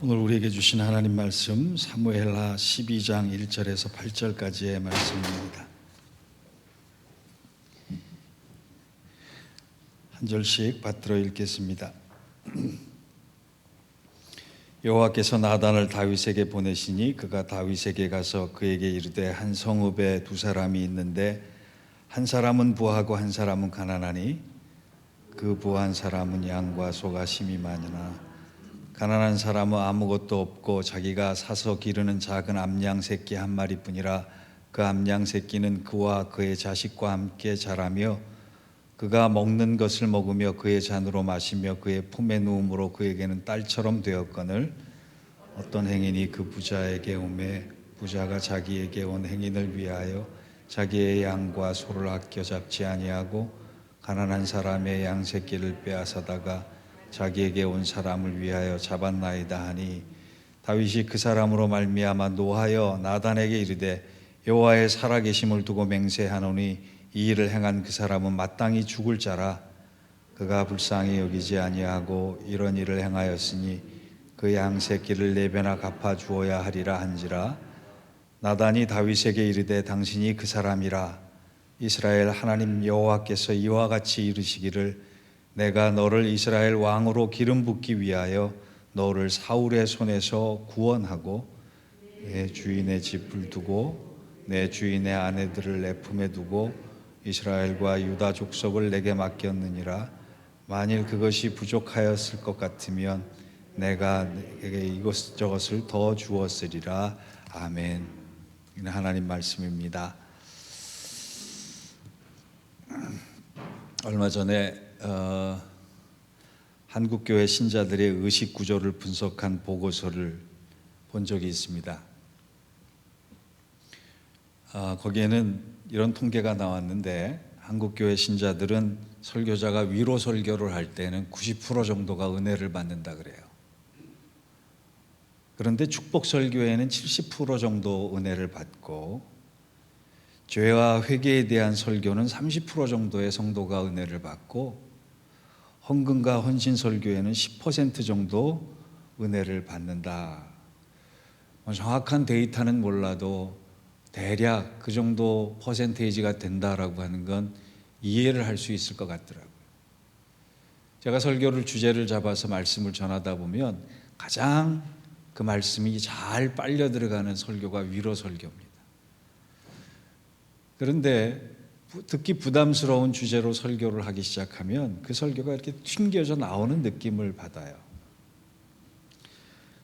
오늘 우리에게 주신 하나님 말씀 사무엘하 12장 1절에서 8절까지의 말씀입니다. 한 절씩 받들어 읽겠습니다. 여호와께서 나단을 다윗에게 보내시니 그가 다윗에게 가서 그에게 이르되 한 성읍에 두 사람이 있는데 한 사람은 부하고 한 사람은 가난하니 그 부한 사람은 양과 소가 심히 많으나 가난한 사람은 아무것도 없고 자기가 사서 기르는 작은 암양 새끼 한 마리뿐이라 그 암양 새끼는 그와 그의 자식과 함께 자라며 그가 먹는 것을 먹으며 그의 잔으로 마시며 그의 품에 누움으로 그에게는 딸처럼 되었거늘 어떤 행인이 그 부자에게 오매 부자가 자기에게 온 행인을 위하여 자기의 양과 소를 아껴 잡지 아니하고 가난한 사람의 양 새끼를 빼앗아다가 자기에게 온 사람을 위하여 잡았나이다 하니 다윗이 그 사람으로 말미암아 노하여 나단에게 이르되 여호와의 살아계심을 두고 맹세하노니 이 일을 행한 그 사람은 마땅히 죽을 자라. 그가 불쌍히 여기지 아니하고 이런 일을 행하였으니 그 양 새끼를 네 배나 갚아 주어야 하리라 한지라. 나단이 다윗에게 이르되 당신이 그 사람이라. 이스라엘 하나님 여호와께서 이와 같이 이르시기를 내가 너를 이스라엘 왕으로 기름 붓기 위하여 너를 사울의 손에서 구원하고 내 주인의 집을 두고 내 주인의 아내들을 내 품에 두고 이스라엘과 유다 족속을 내게 맡겼느니라. 만일 그것이 부족하였을 것 같으면 내가 내게 이것저것을 더 주었으리라. 아멘. 이는 하나님 말씀입니다. 얼마 전에 한국교회 신자들의 의식 구조를 분석한 보고서를 본 적이 있습니다. 거기에는 이런 통계가 나왔는데 한국교회 신자들은 설교자가 위로 설교를 할 때는 90% 정도가 은혜를 받는다 그래요. 그런데 축복 설교에는 70% 정도 은혜를 받고 죄와 회개에 대한 설교는 30% 정도의 성도가 은혜를 받고 헌금과 헌신 설교에는 10% 정도 은혜를 받는다. 정확한 데이터는 몰라도 대략 그 정도 퍼센테이지가 된다라고 하는 건 이해를 할 수 있을 것 같더라고요. 제가 설교를 주제를 잡아서 말씀을 전하다 보면 가장 그 말씀이 잘 빨려 들어가는 설교가 위로 설교입니다. 그런데 듣기 부담스러운 주제로 설교를 하기 시작하면 그 설교가 이렇게 튕겨져 나오는 느낌을 받아요.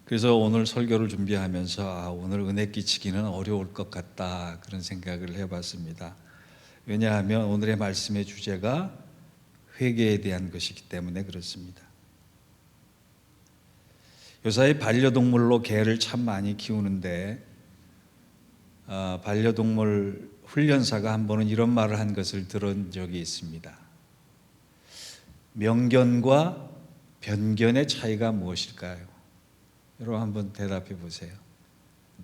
그래서 오늘 설교를 준비하면서 오늘 은혜 끼치기는 어려울 것 같다 그런 생각을 해봤습니다. 왜냐하면 오늘의 말씀의 주제가 회개에 대한 것이기 때문에 그렇습니다. 요사이 반려동물로 개를 참 많이 키우는데 반려동물 훈련사가 한 번은 이런 말을 한 것을 들은 적이 있습니다. 명견과 변견의 차이가 무엇일까요? 여러분 한번 대답해 보세요.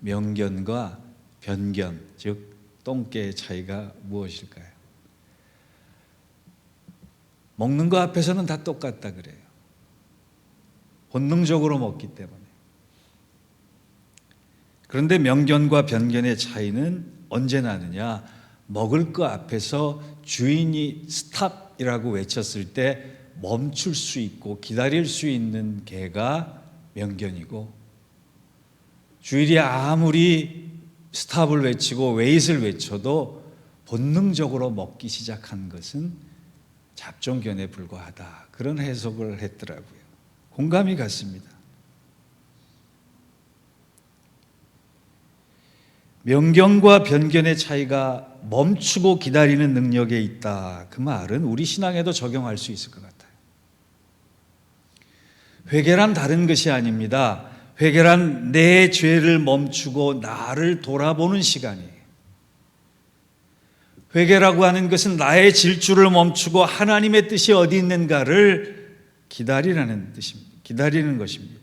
명견과 변견, 즉 똥개의 차이가 무엇일까요? 먹는 거 앞에서는 다 똑같다 그래요. 본능적으로 먹기 때문에. 그런데 명견과 변견의 차이는 언제 나느냐? 먹을 거 앞에서 주인이 스탑이라고 외쳤을 때 멈출 수 있고 기다릴 수 있는 개가 명견이고, 주인이 아무리 스탑을 외치고 웨잇을 외쳐도 본능적으로 먹기 시작한 것은 잡종견에 불과하다. 그런 해석을 했더라고요. 공감이 갔습니다. 명견과 변견의 차이가 멈추고 기다리는 능력에 있다. 그 말은 우리 신앙에도 적용할 수 있을 것 같아요. 회개란 다른 것이 아닙니다. 회개란 내 죄를 멈추고 나를 돌아보는 시간이에요. 회개라고 하는 것은 나의 질주를 멈추고 하나님의 뜻이 어디 있는가를 기다리라는 뜻입니다. 기다리는 것입니다.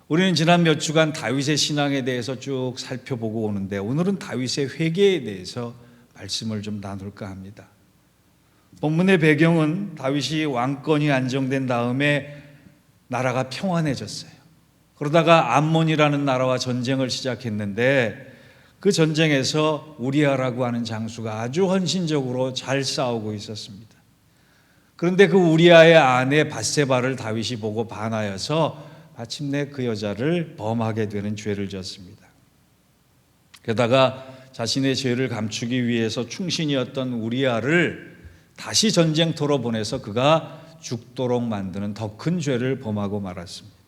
우리는 지난 몇 주간 다윗의 신앙에 대해서 쭉 살펴보고 오는데 오늘은 다윗의 회개에 대해서 말씀을 좀 나눌까 합니다. 본문의 배경은 다윗이 왕권이 안정된 다음에 나라가 평안해졌어요. 그러다가 암몬이라는 나라와 전쟁을 시작했는데 그 전쟁에서 우리아라고 하는 장수가 아주 헌신적으로 잘 싸우고 있었습니다. 그런데 그 우리아의 아내 밧세바를 다윗이 보고 반하여서 마침내 그 여자를 범하게 되는 죄를 지었습니다. 게다가 자신의 죄를 감추기 위해서 충신이었던 우리아를 다시 전쟁터로 보내서 그가 죽도록 만드는 더 큰 죄를 범하고 말았습니다.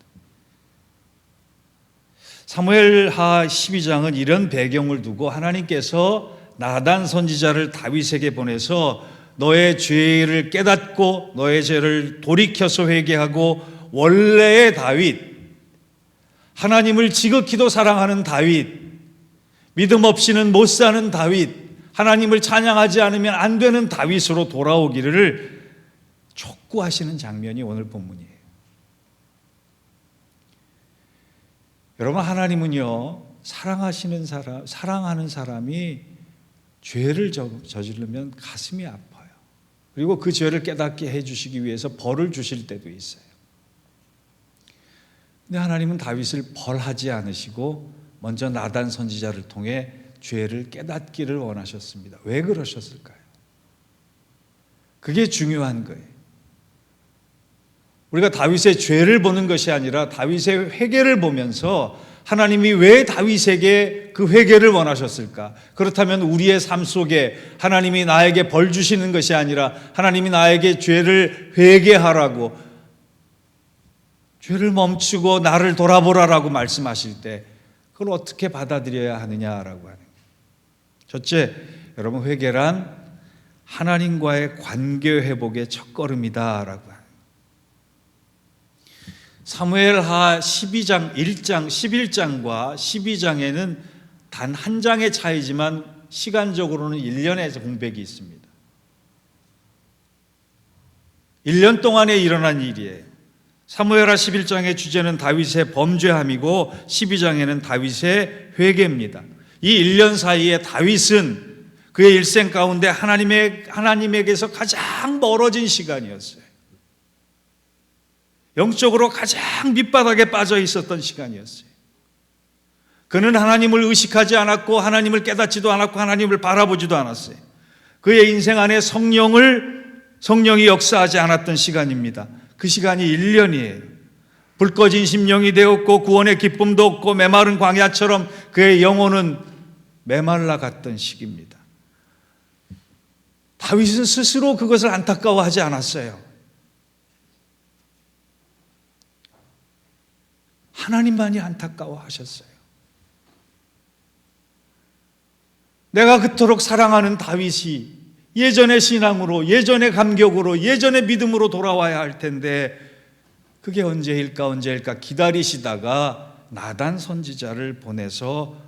사무엘하 12장은 이런 배경을 두고 하나님께서 나단 선지자를 다윗에게 보내서 너의 죄를 깨닫고 너의 죄를 돌이켜서 회개하고 원래의 다윗, 하나님을 지극히도 사랑하는 다윗, 믿음 없이는 못 사는 다윗, 하나님을 찬양하지 않으면 안 되는 다윗으로 돌아오기를 촉구하시는 장면이 오늘 본문이에요. 여러분, 하나님은요, 사랑하는 사람이 죄를 저지르면 가슴이 아파요. 그리고 그 죄를 깨닫게 해주시기 위해서 벌을 주실 때도 있어요. 근데 하나님은 다윗을 벌하지 않으시고 먼저 나단 선지자를 통해 죄를 깨닫기를 원하셨습니다. 왜 그러셨을까요? 그게 중요한 거예요. 우리가 다윗의 죄를 보는 것이 아니라 다윗의 회개를 보면서 하나님이 왜 다윗에게 그 회개를 원하셨을까? 그렇다면 우리의 삶 속에 하나님이 나에게 벌 주시는 것이 아니라 하나님이 나에게 죄를 회개하라고, 죄를 멈추고 나를 돌아보라라고 말씀하실 때 그걸 어떻게 받아들여야 하느냐라고 하는 거예요. 첫째, 여러분, 회개란 하나님과의 관계 회복의 첫걸음이다라고 합니다. 사무엘하 12장, 1장, 11장과 12장에는 단 한 장의 차이지만 시간적으로는 1년의 공백이 있습니다. 1년 동안에 일어난 일이에요. 사무엘하 11장의 주제는 다윗의 범죄함이고 12장에는 다윗의 회개입니다. 이 1년 사이에 다윗은 그의 일생 가운데 하나님에게서 가장 멀어진 시간이었어요. 영적으로 가장 밑바닥에 빠져 있었던 시간이었어요. 그는 하나님을 의식하지 않았고 하나님을 깨닫지도 않았고 하나님을 바라보지도 않았어요. 그의 인생 안에 성령이 역사하지 않았던 시간입니다. 그 시간이 1년이에요. 불 꺼진 심령이 되었고 구원의 기쁨도 없고 메마른 광야처럼 그의 영혼은 메말라 갔던 시기입니다. 다윗은 스스로 그것을 안타까워하지 않았어요. 하나님만이 안타까워하셨어요. 내가 그토록 사랑하는 다윗이 예전의 신앙으로, 예전의 감격으로, 예전의 믿음으로 돌아와야 할 텐데 그게 언제일까 기다리시다가 나단 선지자를 보내서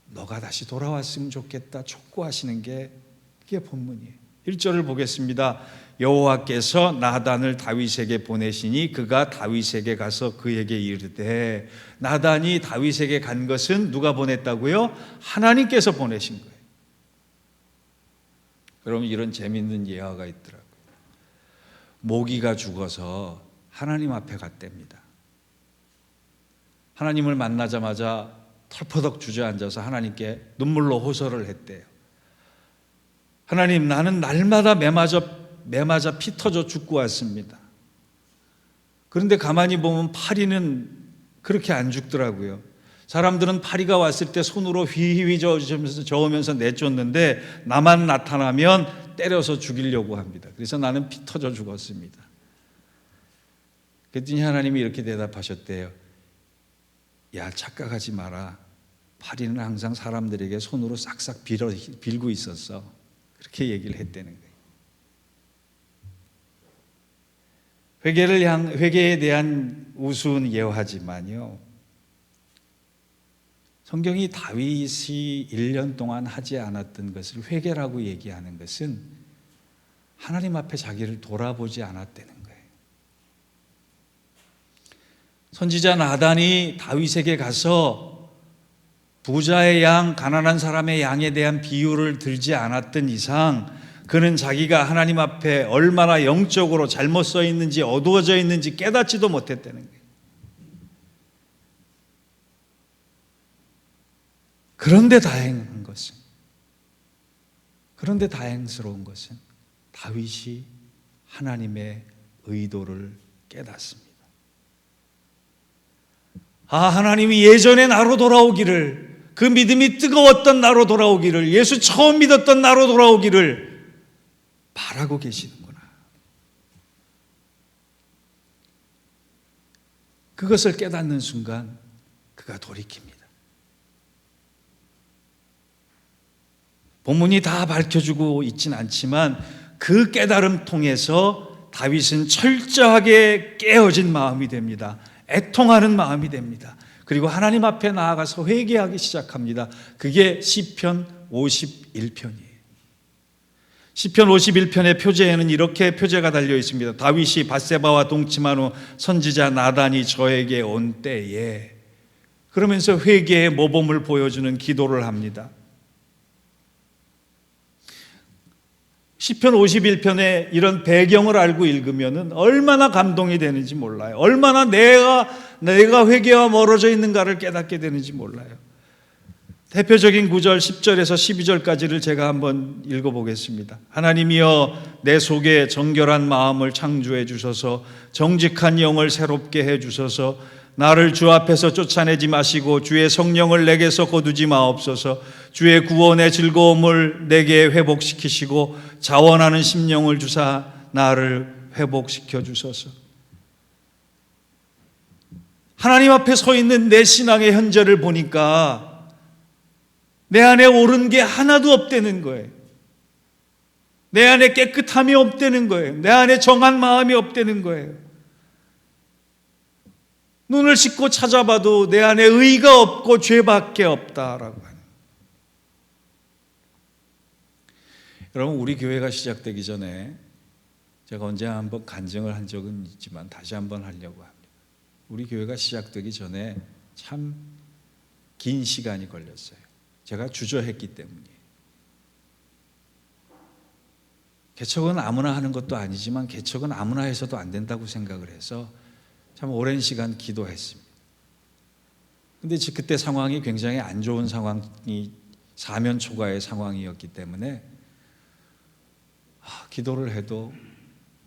너가 다시 돌아왔으면 좋겠다 촉구하시는 게 그게 본문이에요. 1절을 보겠습니다. 여호와께서 나단을 다윗에게 보내시니 그가 다윗에게 가서 그에게 이르되, 나단이 다윗에게 간 것은 누가 보냈다고요? 하나님께서 보내신 거예요. 그러면 이런 재밌는 예화가 있더라고요. 모기가 죽어서 하나님 앞에 갔답니다. 하나님을 만나자마자 털퍼덕 주저앉아서 하나님께 눈물로 호소를 했대요. 하나님, 나는 날마다 매맞아 피 터져 죽고 왔습니다. 그런데 가만히 보면 파리는 그렇게 안 죽더라고요. 사람들은 파리가 왔을 때 손으로 휘휘 저으면서 내쫓는데 나만 나타나면 때려서 죽이려고 합니다. 그래서 나는 피 터져 죽었습니다. 그랬더니 하나님이 이렇게 대답하셨대요. 야, 착각하지 마라. 파리는 항상 사람들에게 손으로 싹싹 빌고 있었어. 그렇게 얘기를 했다는 거예요. 회개에 대한 우스운 예화지만요, 성경이 다윗이 1년 동안 하지 않았던 것을 회개라고 얘기하는 것은 하나님 앞에 자기를 돌아보지 않았다는 거예요. 선지자 나단이 다윗에게 가서 부자의 양, 가난한 사람의 양에 대한 비유를 들지 않았던 이상 그는 자기가 하나님 앞에 얼마나 영적으로 잘못 써 있는지 어두워져 있는지 깨닫지도 못했다는 거예요. 그런데 다행스러운 것은 다윗이 하나님의 의도를 깨닫습니다. 하나님이 예전의 나로 돌아오기를, 그 믿음이 뜨거웠던 나로 돌아오기를, 예수 처음 믿었던 나로 돌아오기를 바라고 계시는구나. 그것을 깨닫는 순간 그가 돌이킵니다. 본문이 다 밝혀주고 있진 않지만 그 깨달음 통해서 다윗은 철저하게 깨어진 마음이 됩니다. 애통하는 마음이 됩니다. 그리고 하나님 앞에 나아가서 회개하기 시작합니다. 그게 시편 51편이에요. 시편 51편의 표제에는 이렇게 표제가 달려 있습니다. 다윗이 밧세바와 동침한 후 선지자 나단이 저에게 온 때에, 그러면서 회개의 모범을 보여주는 기도를 합니다. 시편 51편의 이런 배경을 알고 읽으면 얼마나 감동이 되는지 몰라요. 얼마나 내가 회개와 멀어져 있는가를 깨닫게 되는지 몰라요. 대표적인 구절 10절에서 12절까지를 제가 한번 읽어보겠습니다. 하나님이여 내 속에 정결한 마음을 창조해 주셔서 정직한 영을 새롭게 해 주셔서 나를 주 앞에서 쫓아내지 마시고 주의 성령을 내게서 거두지 마옵소서. 주의 구원의 즐거움을 내게 회복시키시고 자원하는 심령을 주사 나를 회복시켜 주소서. 하나님 앞에 서 있는 내 신앙의 현재를 보니까 내 안에 옳은 게 하나도 없다는 거예요. 내 안에 깨끗함이 없다는 거예요. 내 안에 정한 마음이 없다는 거예요. 눈을 씻고 찾아봐도 내 안에 의가 없고 죄밖에 없다라고 하는. 여러분, 우리 교회가 시작되기 전에 제가 언제 한번 간증을 한 적은 있지만 다시 한번 하려고 합니다. 우리 교회가 시작되기 전에 참 긴 시간이 걸렸어요. 제가 주저했기 때문이에요. 개척은 아무나 하는 것도 아니지만 개척은 아무나 해서도 안 된다고 생각을 해서 참 오랜 시간 기도했습니다. 근데 그때 상황이 굉장히 안 좋은 상황이 사면 초과의 상황이었기 때문에 기도를 해도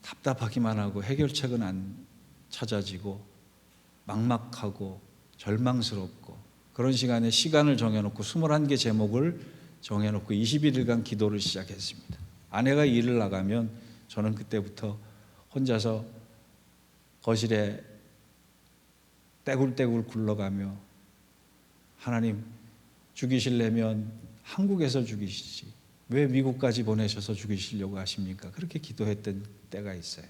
답답하기만 하고 해결책은 안 찾아지고 막막하고 절망스럽고, 그런 시간에 시간을 정해놓고 21개 제목을 정해놓고 21일간 기도를 시작했습니다. 아내가 일을 나가면 저는 그때부터 혼자서 거실에 떼굴떼굴 굴러가며 하나님, 죽이시려면 한국에서 죽이시지 왜 미국까지 보내셔서 죽이시려고 하십니까? 그렇게 기도했던 때가 있어요.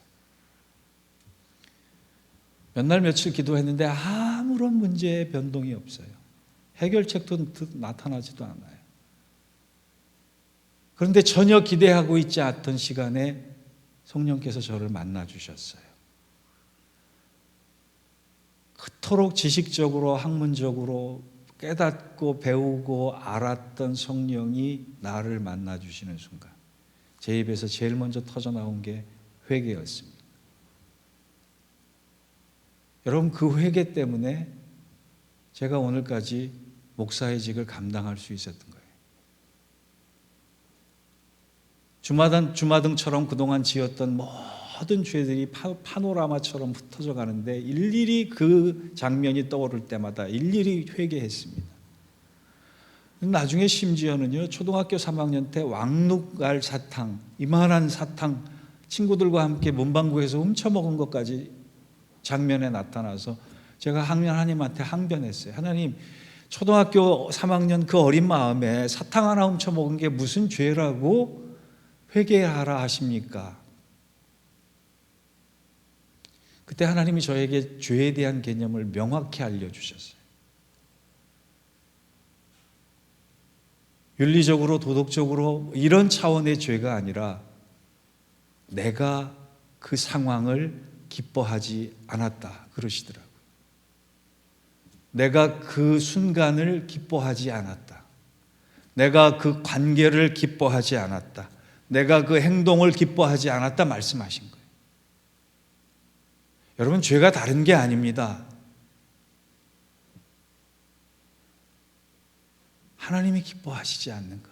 몇 날 며칠 기도했는데 아무런 문제의 변동이 없어요. 해결책도 나타나지도 않아요. 그런데 전혀 기대하고 있지 않던 시간에 성령께서 저를 만나 주셨어요. 그토록 지식적으로 학문적으로 깨닫고 배우고 알았던 성령이 나를 만나 주시는 순간 제 입에서 제일 먼저 터져나온 게 회개였습니다. 여러분, 그 회개 때문에 제가 오늘까지 목사의 직을 감당할 수 있었던 거예요. 주마등처럼 그동안 지었던 모든 죄들이 파노라마처럼 흩어져 가는데 일일이 그 장면이 떠오를 때마다 일일이 회개했습니다. 나중에 심지어는요, 초등학교 3학년 때 왕눅알 사탕, 이만한 사탕 친구들과 함께 문방구에서 훔쳐먹은 것까지 장면에 나타나서 제가 하나님한테 항변했어요. 하나님, 초등학교 3학년 그 어린 마음에 사탕 하나 훔쳐먹은 게 무슨 죄라고 회개하라 하십니까? 그때 하나님이 저에게 죄에 대한 개념을 명확히 알려주셨어요. 윤리적으로 도덕적으로 이런 차원의 죄가 아니라 내가 그 상황을 기뻐하지 않았다 그러시더라고요. 내가 그 순간을 기뻐하지 않았다. 내가 그 관계를 기뻐하지 않았다. 내가 그 행동을 기뻐하지 않았다 말씀하신 거예요. 여러분, 죄가 다른 게 아닙니다. 하나님이 기뻐하시지 않는 것,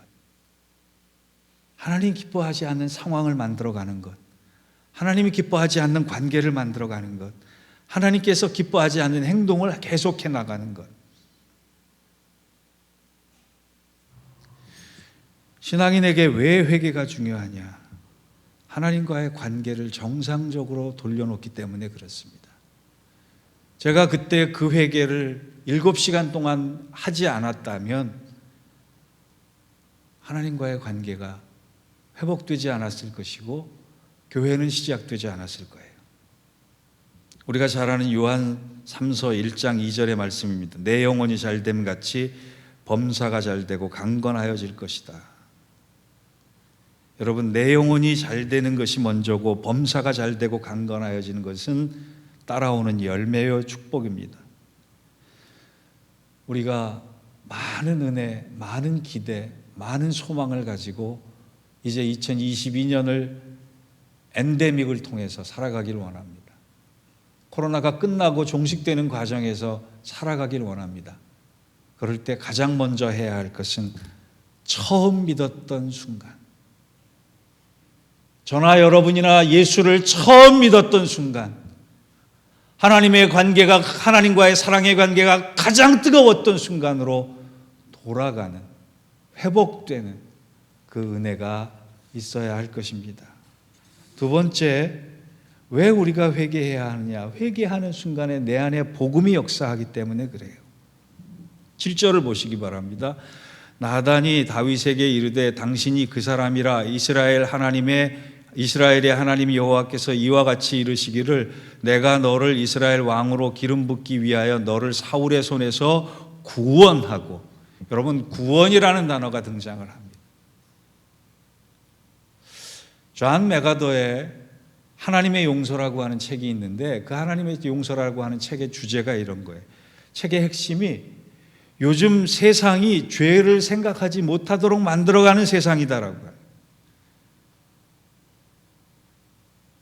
하나님 기뻐하지 않는 상황을 만들어가는 것, 하나님이 기뻐하지 않는 관계를 만들어가는 것, 하나님께서 기뻐하지 않는 행동을 계속해 나가는 것. 신앙인에게 왜 회개가 중요하냐? 하나님과의 관계를 정상적으로 돌려놓기 때문에 그렇습니다. 제가 그때 그 회개를 7시간 동안 하지 않았다면 하나님과의 관계가 회복되지 않았을 것이고 교회는 시작되지 않았을 거예요. 우리가 잘 아는 요한 3서 1장 2절의 말씀입니다. 내 영혼이 잘됨 같이 범사가 잘되고 강건하여질 것이다. 여러분, 내 영혼이 잘되는 것이 먼저고 범사가 잘되고 강건하여지는 것은 따라오는 열매요 축복입니다. 우리가 많은 은혜, 많은 기대, 많은 소망을 가지고 이제 2022년을 엔데믹을 통해서 살아가길 원합니다. 코로나가 끝나고 종식되는 과정에서 살아가길 원합니다. 그럴 때 가장 먼저 해야 할 것은 처음 믿었던 순간, 저나 여러분이나 예수를 처음 믿었던 순간, 하나님의 관계가, 하나님과의 사랑의 관계가 가장 뜨거웠던 순간으로 돌아가는, 회복되는 그 은혜가 있어야 할 것입니다. 두 번째, 왜 우리가 회개해야 하느냐? 회개하는 순간에 내 안에 복음이 역사하기 때문에 그래요. 7절을 보시기 바랍니다. 나단이 다윗에게 이르되 당신이 그 사람이라 이스라엘의 하나님 여호와께서 이와 같이 이르시기를 내가 너를 이스라엘 왕으로 기름 붓기 위하여 너를 사울의 손에서 구원하고, 여러분, 구원이라는 단어가 등장을 합니다. 존 맥아더의 하나님의 용서라고 하는 책이 있는데 그 하나님의 용서라고 하는 책의 주제가 이런 거예요. 책의 핵심이 요즘 세상이 죄를 생각하지 못하도록 만들어가는 세상이다라고 해요.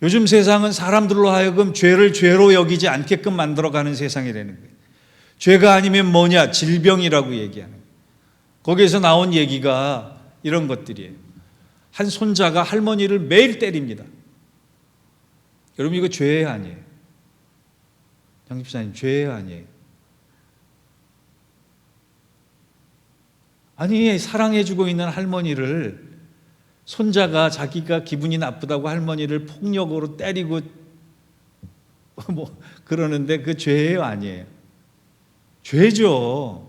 요즘 세상은 사람들로 하여금 죄를 죄로 여기지 않게끔 만들어가는 세상이라는 거예요. 죄가 아니면 뭐냐? 질병이라고 얘기하는 거예요. 거기에서 나온 얘기가 이런 것들이에요. 한 손자가 할머니를 매일 때립니다. 여러분, 이거 죄예요, 아니에요? 장 집사님, 죄예요, 아니에요? 아니, 사랑해주고 있는 할머니를 손자가 자기가 기분이 나쁘다고 할머니를 폭력으로 때리고 뭐 그러는데 그 죄예요, 아니에요? 죄죠.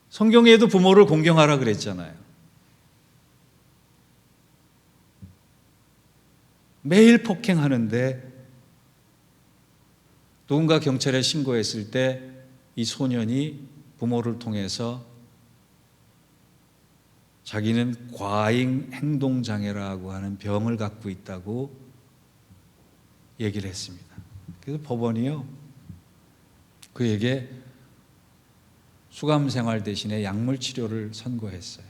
성경에도 부모를 공경하라 그랬잖아요. 매일 폭행하는데 누군가 경찰에 신고했을 때 이 소년이 부모를 통해서 자기는 과잉 행동장애라고 하는 병을 갖고 있다고 얘기를 했습니다. 그래서 법원이요, 그에게 수감생활 대신에 약물 치료를 선고했어요.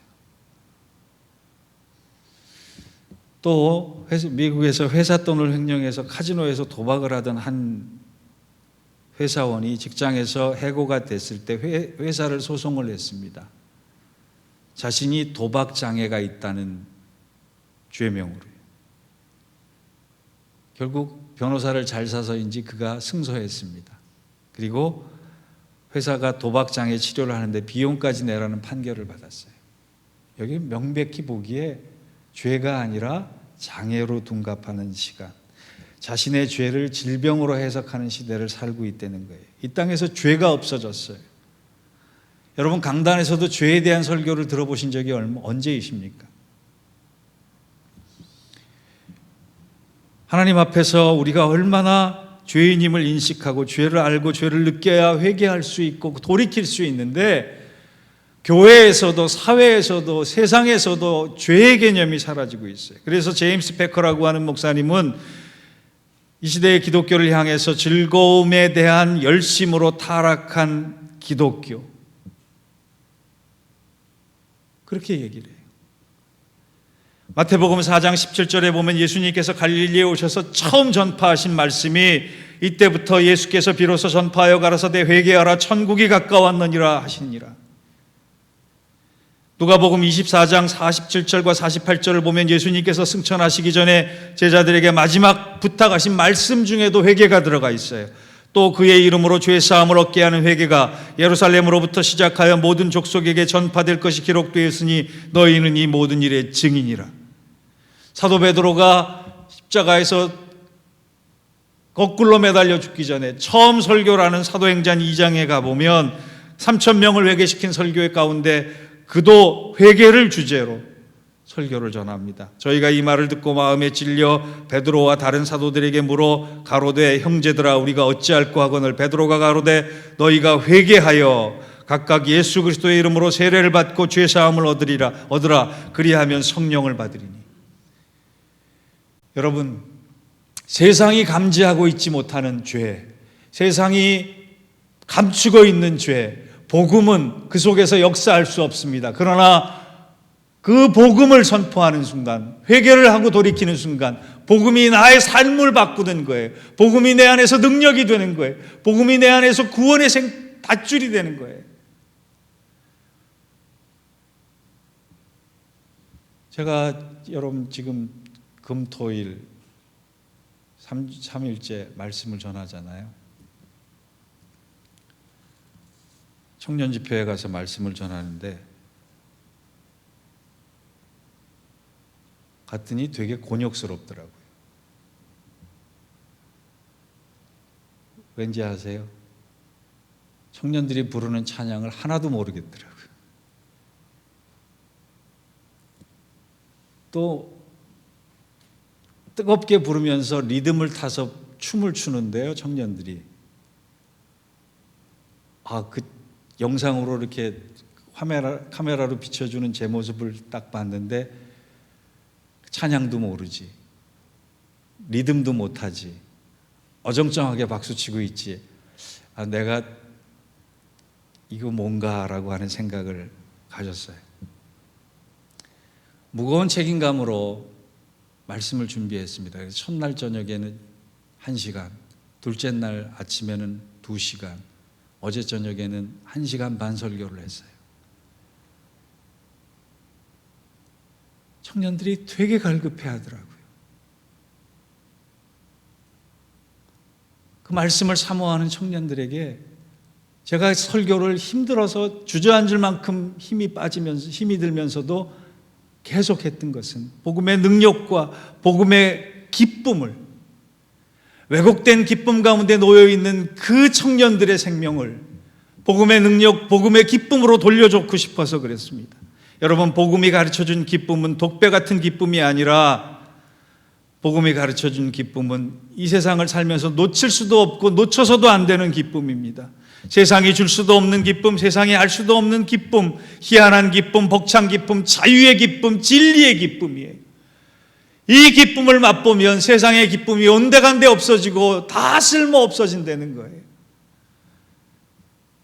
또 미국에서 회사 돈을 횡령해서 카지노에서 도박을 하던 한 회사원이 직장에서 해고가 됐을 때 회사를 소송을 했습니다. 자신이 도박 장애가 있다는 죄명으로요. 결국 변호사를 잘 사서인지 그가 승소했습니다. 그리고 회사가 도박 장애 치료를 하는데 비용까지 내라는 판결을 받았어요. 여기 명백히 보기에 죄가 아니라 장애로 둔갑하는 시간, 자신의 죄를 질병으로 해석하는 시대를 살고 있다는 거예요. 이 땅에서 죄가 없어졌어요. 여러분, 강단에서도 죄에 대한 설교를 들어보신 적이 언제이십니까? 하나님 앞에서 우리가 얼마나 죄인임을 인식하고 죄를 알고 죄를 느껴야 회개할 수 있고 돌이킬 수 있는데, 교회에서도 사회에서도 세상에서도 죄의 개념이 사라지고 있어요. 그래서 제임스 패커라고 하는 목사님은 이 시대의 기독교를 향해서 즐거움에 대한 열심으로 타락한 기독교, 그렇게 얘기를 해요. 마태복음 4장 17절에 보면 예수님께서 갈릴리에 오셔서 처음 전파하신 말씀이 이때부터 예수께서 비로소 전파하여 가라사대 회개하라 천국이 가까웠느니라 하시니라. 누가복음 24장 47절과 48절을 보면 예수님께서 승천하시기 전에 제자들에게 마지막 부탁하신 말씀 중에도 회개가 들어가 있어요. 또 그의 이름으로 죄 사함을 얻게 하는 회개가 예루살렘으로부터 시작하여 모든 족속에게 전파될 것이 기록되어 있으니 너희는 이 모든 일의 증인이라. 사도 베드로가 십자가에서 거꾸로 매달려 죽기 전에 처음 설교라는 사도행전 2장에 가보면 3,000명을 회개시킨 설교의 가운데 그도 회개를 주제로 설교를 전합니다. 저희가 이 말을 듣고 마음에 찔려 베드로와 다른 사도들에게 물어 가로되 형제들아 우리가 어찌할꼬 하거늘 베드로가 가로되 너희가 회개하여 각각 예수 그리스도의 이름으로 세례를 받고 죄 사함을 얻으라 그리하면 성령을 받으리니. 여러분, 세상이 감지하고 있지 못하는 죄, 세상이 감추고 있는 죄, 복음은 그 속에서 역사할 수 없습니다. 그러나 그 복음을 선포하는 순간, 회개를 하고 돌이키는 순간 복음이 나의 삶을 바꾸는 거예요. 복음이 내 안에서 능력이 되는 거예요. 복음이 내 안에서 구원의 밧줄이 되는 거예요. 제가 여러분 지금 금토일 3일째 말씀을 전하잖아요. 청년 집회에 가서 말씀을 전하는데 갔더니 되게 곤욕스럽더라고요. 왠지 아세요? 청년들이 부르는 찬양을 하나도 모르겠더라고요. 또 뜨겁게 부르면서 리듬을 타서 춤을 추는데요, 청년들이. 그 영상으로 이렇게 카메라로 비춰주는 제 모습을 딱 봤는데 찬양도 모르지, 리듬도 못하지, 어정쩡하게 박수치고 있지. 내가 이거 뭔가라고 하는 생각을 가졌어요. 무거운 책임감으로 말씀을 준비했습니다. 그래서 첫날 저녁에는 1시간, 둘째 날 아침에는 2시간, 어제 저녁에는 1시간 반 설교를 했어요. 청년들이 되게 갈급해 하더라고요. 그 말씀을 사모하는 청년들에게 제가 설교를 힘들어서 주저앉을 만큼 힘이 들면서도 계속했던 것은 복음의 능력과 복음의 기쁨을, 왜곡된 기쁨 가운데 놓여있는 그 청년들의 생명을 복음의 능력, 복음의 기쁨으로 돌려주고 싶어서 그랬습니다. 여러분, 복음이 가르쳐준 기쁨은 독배 같은 기쁨이 아니라 복음이 가르쳐준 기쁨은 이 세상을 살면서 놓칠 수도 없고 놓쳐서도 안 되는 기쁨입니다. 세상이 줄 수도 없는 기쁨, 세상이 알 수도 없는 기쁨, 희한한 기쁨, 벅찬 기쁨, 자유의 기쁨, 진리의 기쁨이에요. 이 기쁨을 맛보면 세상의 기쁨이 온데간데 없어지고 다 쓸모 없어진다는 거예요.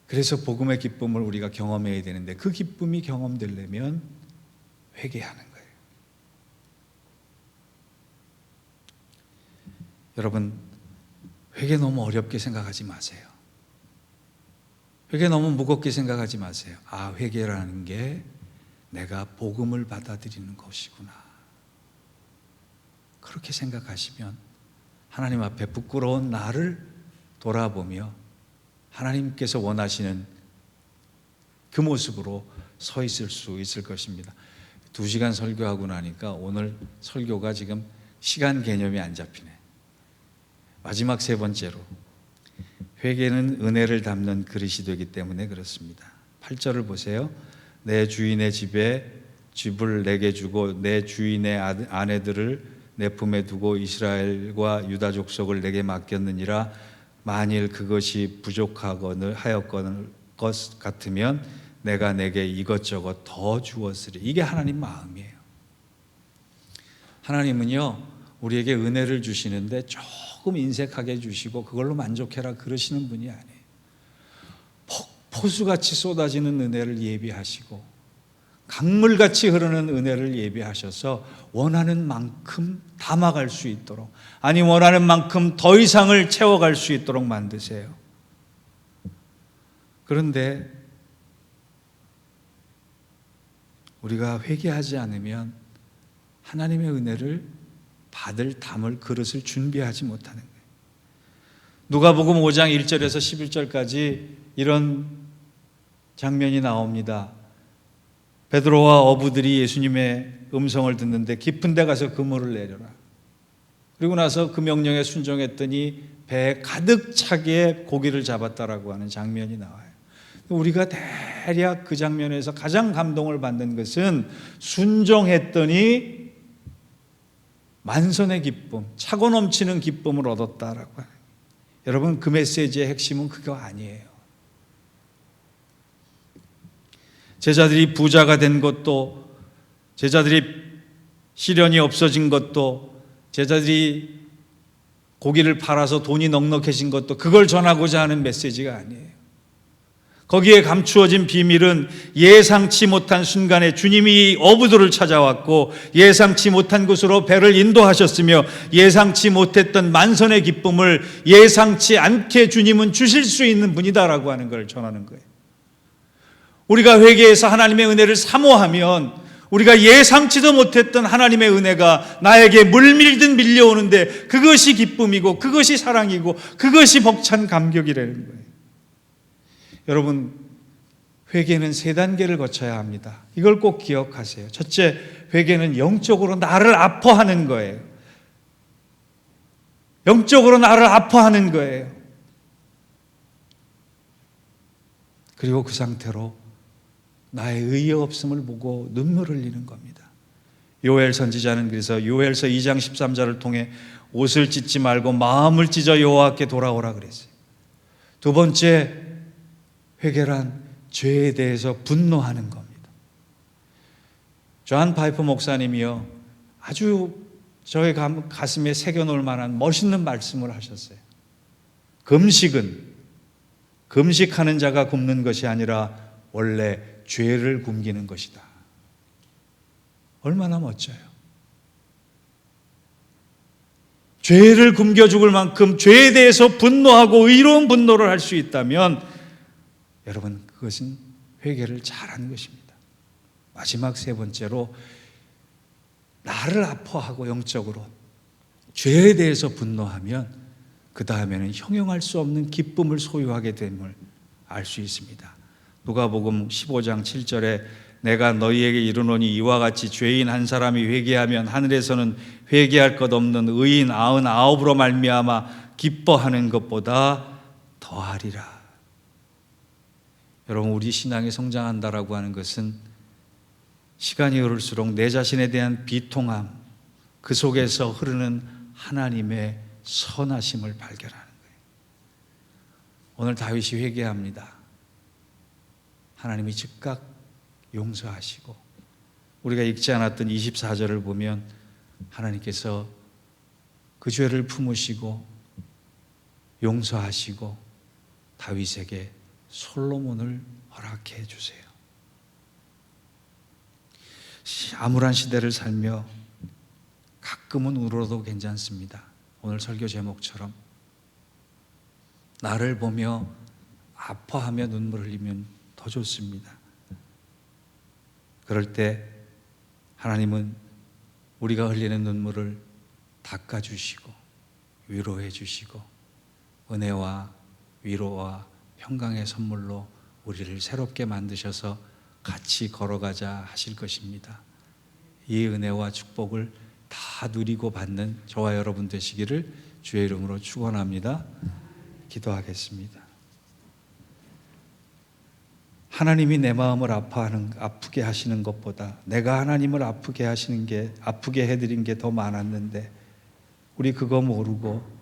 그래서 복음의 기쁨을 우리가 경험해야 되는데 그 기쁨이 경험되려면 회개하는 거예요. 여러분, 회개 너무 어렵게 생각하지 마세요. 회개 너무 무겁게 생각하지 마세요. 회개라는 게 내가 복음을 받아들이는 것이구나. 그렇게 생각하시면 하나님 앞에 부끄러운 나를 돌아보며 하나님께서 원하시는 그 모습으로 서 있을 수 있을 것입니다. 2시간 설교하고 나니까 오늘 설교가 지금 시간 개념이 안 잡히네. 마지막 3번째로, 회개는 은혜를 담는 그릇이 되기 때문에 그렇습니다. 8절을 보세요. 내 주인의 집을 내게 주고 내 주인의 아내들을 내 품에 두고 이스라엘과 유다 족속을 내게 맡겼느니라. 만일 그것이 부족하거늘 하였거늘 것 같으면 내가 내게 이것저것 더 주었으리. 이게 하나님 마음이에요. 하나님은요, 우리에게 은혜를 주시는데 조금 인색하게 주시고 그걸로 만족해라 그러시는 분이 아니에요. 폭포수같이 쏟아지는 은혜를 예비하시고 강물같이 흐르는 은혜를 예비하셔서 원하는 만큼 담아갈 수 있도록, 아니 원하는 만큼 더 이상을 채워갈 수 있도록 만드세요. 그런데 우리가 회개하지 않으면 하나님의 은혜를 받을 담을 그릇을 준비하지 못하는 거예요. 누가복음 5장 1절에서 11절까지 이런 장면이 나옵니다. 베드로와 어부들이 예수님의 음성을 듣는데 깊은 데 가서 그물을 내려라. 그리고 나서 그 명령에 순종했더니 배에 가득 차게 고기를 잡았다라고 하는 장면이 나와요. 우리가 대략 그 장면에서 가장 감동을 받는 것은 순종했더니 만선의 기쁨, 차고 넘치는 기쁨을 얻었다라고 하는. 여러분, 그 메시지의 핵심은 그거 아니에요. 제자들이 부자가 된 것도, 제자들이 시련이 없어진 것도, 제자들이 고기를 팔아서 돈이 넉넉해진 것도 그걸 전하고자 하는 메시지가 아니에요. 거기에 감추어진 비밀은 예상치 못한 순간에 주님이 어부들을 찾아왔고 예상치 못한 곳으로 배를 인도하셨으며 예상치 못했던 만선의 기쁨을 예상치 않게 주님은 주실 수 있는 분이다라고 하는 걸 전하는 거예요. 우리가 회개해서 하나님의 은혜를 사모하면 우리가 예상치도 못했던 하나님의 은혜가 나에게 물밀듯 밀려오는데 그것이 기쁨이고 그것이 사랑이고 그것이 벅찬 감격이라는 거예요. 여러분, 회개는 3단계를 거쳐야 합니다. 이걸 꼭 기억하세요. 첫째, 회개는 영적으로 나를 아파하는 거예요. 영적으로 나를 아파하는 거예요. 그리고 그 상태로 나의 의의 없음을 보고 눈물을 흘리는 겁니다. 요엘 선지자는 그래서 요엘서 2장 13절을 통해 옷을 찢지 말고 마음을 찢어 여호와께 돌아오라 그랬어요. 두 번째, 회개란 죄에 대해서 분노하는 겁니다. 존 파이프 목사님이요, 아주 저의 가슴에 새겨놓을 만한 멋있는 말씀을 하셨어요. 금식하는 자가 굶는 것이 아니라 원래 죄를 굶기는 것이다. 얼마나 멋져요. 죄를 굶겨 죽을 만큼 죄에 대해서 분노하고 의로운 분노를 할 수 있다면 여러분, 그것은 회개를 잘한 것입니다. 마지막 3번째로 나를 아파하고 영적으로 죄에 대해서 분노하면 그 다음에는 형용할 수 없는 기쁨을 소유하게 됨을 알 수 있습니다. 누가복음 15장 7절에 내가 너희에게 이르노니 이와 같이 죄인 한 사람이 회개하면 하늘에서는 회개할 것 없는 의인 99으로 말미암아 기뻐하는 것보다 더하리라. 여러분, 우리 신앙이 성장한다라고 하는 것은 시간이 흐를수록 내 자신에 대한 비통함, 그 속에서 흐르는 하나님의 선하심을 발견하는 거예요. 오늘 다윗이 회개합니다. 하나님이 즉각 용서하시고, 우리가 읽지 않았던 24절을 보면 하나님께서 그 죄를 품으시고 용서하시고 다윗에게 솔로몬을 허락해 주세요. 암울한 시대를 살며 가끔은 울어도 괜찮습니다. 오늘 설교 제목처럼 나를 보며 아파하며 눈물 흘리면 더 좋습니다. 그럴 때 하나님은 우리가 흘리는 눈물을 닦아주시고 위로해 주시고 은혜와 위로와 평강의 선물로 우리를 새롭게 만드셔서 같이 걸어가자 하실 것입니다. 이 은혜와 축복을 다 누리고 받는 저와 여러분 되시기를 주의 이름으로 축원합니다. 기도하겠습니다. 하나님이 내 마음을 아프게 하시는 것보다 내가 하나님을 아프게 해드린 게 더 많았는데 우리 그거 모르고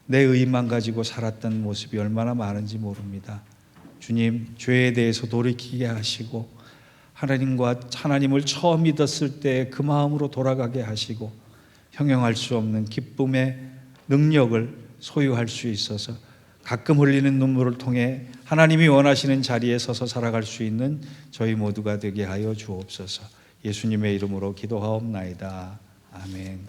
내 의만 가지고 살았던 모습이 얼마나 많은지 모릅니다. 주님, 죄에 대해서 돌이키게 하시고 하나님을 처음 믿었을 때 그 마음으로 돌아가게 하시고 형용할 수 없는 기쁨의 능력을 소유할 수 있어서 가끔 흘리는 눈물을 통해 하나님이 원하시는 자리에 서서 살아갈 수 있는 저희 모두가 되게 하여 주옵소서. 예수님의 이름으로 기도하옵나이다. 아멘.